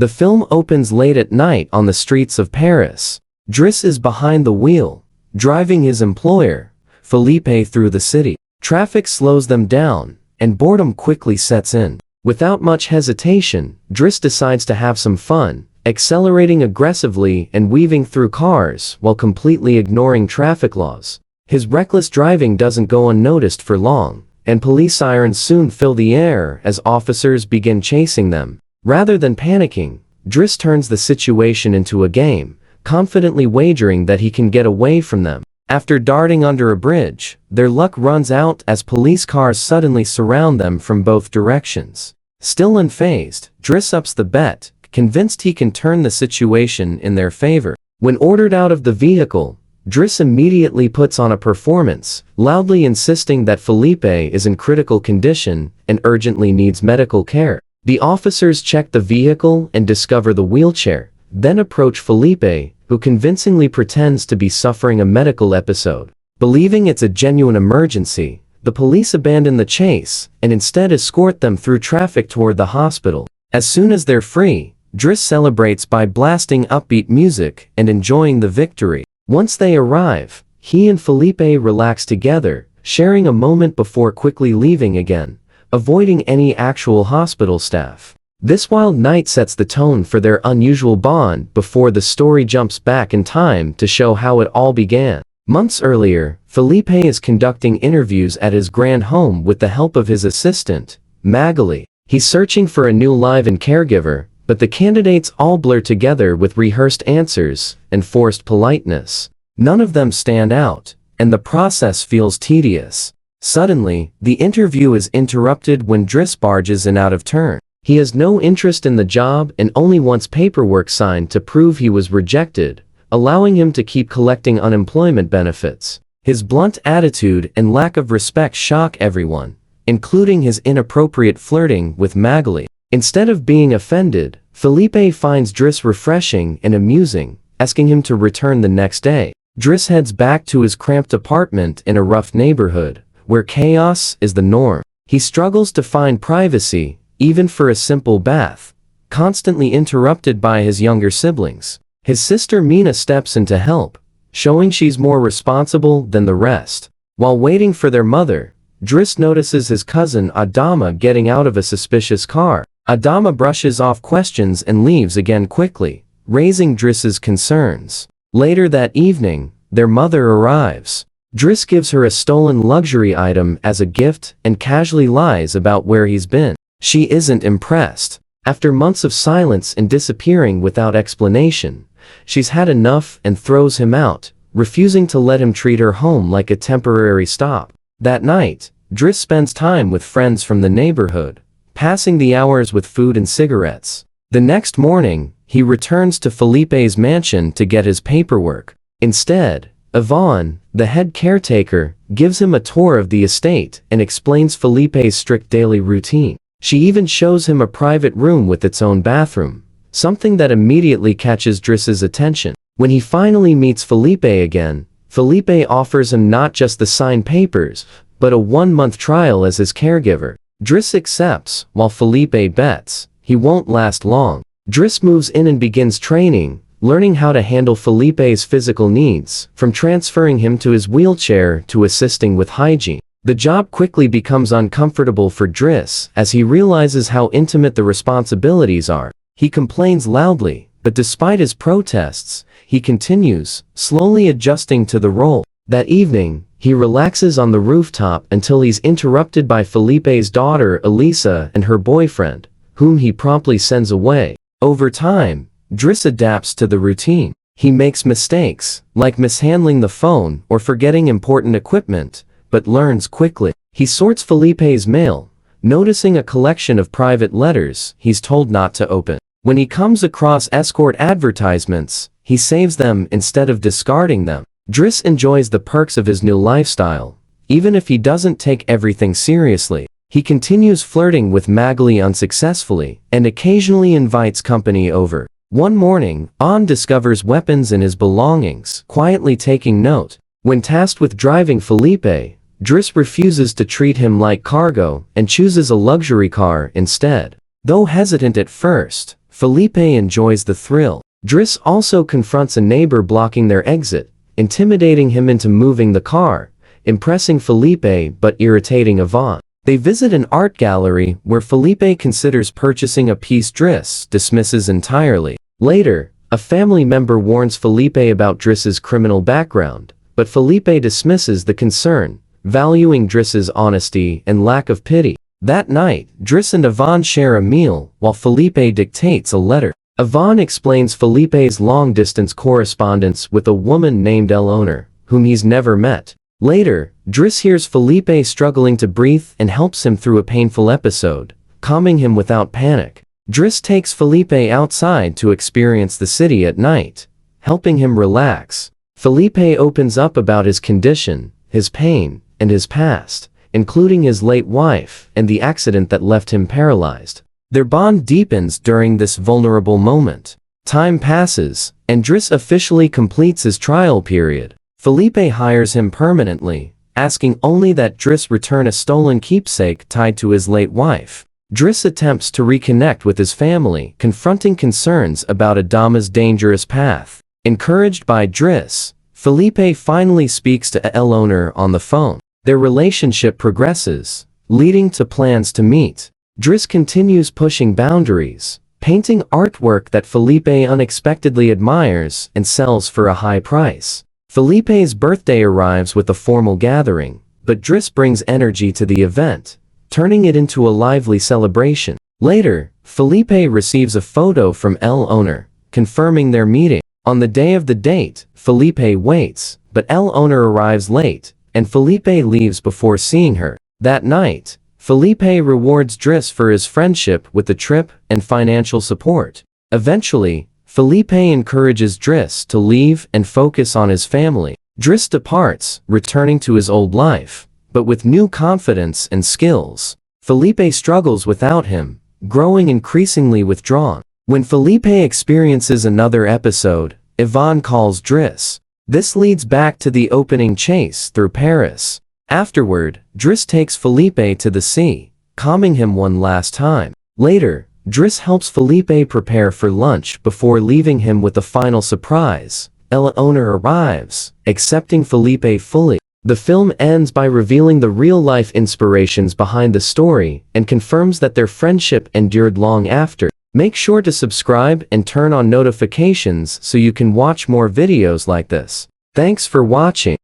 The film opens late at night on the streets of Paris. Driss is behind the wheel, driving his employer, Felipe, through the city. Traffic slows them down, and boredom quickly sets in. Without much hesitation, Driss decides to have some fun, accelerating aggressively and weaving through cars while completely ignoring traffic laws. His reckless driving doesn't go unnoticed for long, and police sirens soon fill the air as officers begin chasing them. Rather than panicking, Driss turns the situation into a game, confidently wagering that he can get away from them. After darting under a bridge, their luck runs out as police cars suddenly surround them from both directions. Still unfazed, Driss ups the bet, convinced he can turn the situation in their favor. When ordered out of the vehicle, Driss immediately puts on a performance, loudly insisting that Felipe is in critical condition and urgently needs medical care. The officers check the vehicle and discover the wheelchair, then approach Felipe, who convincingly pretends to be suffering a medical episode. Believing it's a genuine emergency, the police abandon the chase and instead escort them through traffic toward the hospital. As soon as they're free, Driss celebrates by blasting upbeat music and enjoying the victory. Once they arrive, he and Felipe relax together, sharing a moment before quickly leaving again, avoiding any actual hospital staff. This wild night sets the tone for their unusual bond before the story jumps back in time to show how it all began. Months earlier, Felipe is conducting interviews at his grand home with the help of his assistant, Magali. He's searching for a new live-in caregiver, but the candidates all blur together with rehearsed answers and forced politeness. None of them stand out, and the process feels tedious. Suddenly, the interview is interrupted when Driss barges in out of turn. He has no interest in the job and only wants paperwork signed to prove he was rejected, allowing him to keep collecting unemployment benefits. His blunt attitude and lack of respect shock everyone, including his inappropriate flirting with Magali. Instead of being offended, Felipe finds Driss refreshing and amusing, asking him to return the next day. Driss heads back to his cramped apartment in a rough neighborhood, where chaos is the norm. He struggles to find privacy, even for a simple bath, constantly interrupted by his younger siblings. His sister Mina steps in to help, showing she's more responsible than the rest. While waiting for their mother, Driss notices his cousin Adama getting out of a suspicious car. Adama brushes off questions and leaves again quickly, raising Driss's concerns. Later that evening, their mother arrives. Driss gives her a stolen luxury item as a gift and casually lies about where he's been. She isn't impressed. After months of silence and disappearing without explanation, she's had enough and throws him out, refusing to let him treat her home like a temporary stop. That night, Driss spends time with friends from the neighborhood, passing the hours with food and cigarettes. The next morning, he returns to Felipe's mansion to get his paperwork. Instead, Yvonne, the head caretaker, gives him a tour of the estate and explains Felipe's strict daily routine. She even shows him a private room with its own bathroom, something that immediately catches Driss's attention. When he finally meets Felipe again, Felipe offers him not just the signed papers, but a 1-month trial as his caregiver. Driss accepts, while Felipe bets he won't last long. Driss moves in and begins training, learning how to handle Felipe's physical needs, from transferring him to his wheelchair to assisting with hygiene. The job quickly becomes uncomfortable for Driss as he realizes how intimate the responsibilities are. He complains loudly, but despite his protests, he continues, slowly adjusting to the role. That evening, he relaxes on the rooftop until he's interrupted by Felipe's daughter Elisa and her boyfriend, whom he promptly sends away. Over time, Driss adapts to the routine. He makes mistakes, like mishandling the phone or forgetting important equipment, but learns quickly. He sorts Felipe's mail, noticing a collection of private letters he's told not to open. When he comes across escort advertisements, he saves them instead of discarding them. Driss enjoys the perks of his new lifestyle, even if he doesn't take everything seriously. He continues flirting with Magali unsuccessfully, and occasionally invites company over. One morning, An discovers weapons in his belongings, quietly taking note. When tasked with driving Felipe, Driss refuses to treat him like cargo and chooses a luxury car instead. Though hesitant at first, Felipe enjoys the thrill. Driss also confronts a neighbor blocking their exit, intimidating him into moving the car, impressing Felipe but irritating Yvonne. They visit an art gallery where Felipe considers purchasing a piece Driss dismisses entirely. Later, a family member warns Felipe about Driss's criminal background, but Felipe dismisses the concern, valuing Driss's honesty and lack of pity. That night, Driss and Yvonne share a meal while Felipe dictates a letter. Yvonne explains Felipe's long-distance correspondence with a woman named Eleanor, whom he's never met. Later, Driss hears Felipe struggling to breathe and helps him through a painful episode, calming him without panic. Driss takes Felipe outside to experience the city at night, helping him relax. Felipe opens up about his condition, his pain, and his past, including his late wife and the accident that left him paralyzed. Their bond deepens during this vulnerable moment. Time passes, and Driss officially completes his trial period. Felipe hires him permanently, asking only that Driss return a stolen keepsake tied to his late wife. Driss attempts to reconnect with his family, confronting concerns about Adama's dangerous path. Encouraged by Driss, Felipe finally speaks to Eleanor on the phone. Their relationship progresses, leading to plans to meet. Driss continues pushing boundaries, painting artwork that Felipe unexpectedly admires and sells for a high price. Felipe's birthday arrives with a formal gathering, but Driss brings energy to the event, turning it into a lively celebration. Later, Felipe receives a photo from Eleanor, confirming their meeting. On the day of the date, Felipe waits, but Eleanor arrives late, and Felipe leaves before seeing her. That night, Felipe rewards Driss for his friendship with the trip and financial support. Eventually, Felipe encourages Driss to leave and focus on his family. Driss departs, returning to his old life, but with new confidence and skills. Felipe struggles without him, growing increasingly withdrawn. When Felipe experiences another episode, Yvonne calls Driss. This leads back to the opening chase through Paris. Afterward, Driss takes Felipe to the sea, calming him one last time. Later, Driss helps Felipe prepare for lunch before leaving him with a final surprise. Eleanor arrives, accepting Felipe fully. The film ends by revealing the real-life inspirations behind the story and confirms that their friendship endured long after. Make sure to subscribe and turn on notifications so you can watch more videos like this. Thanks for watching.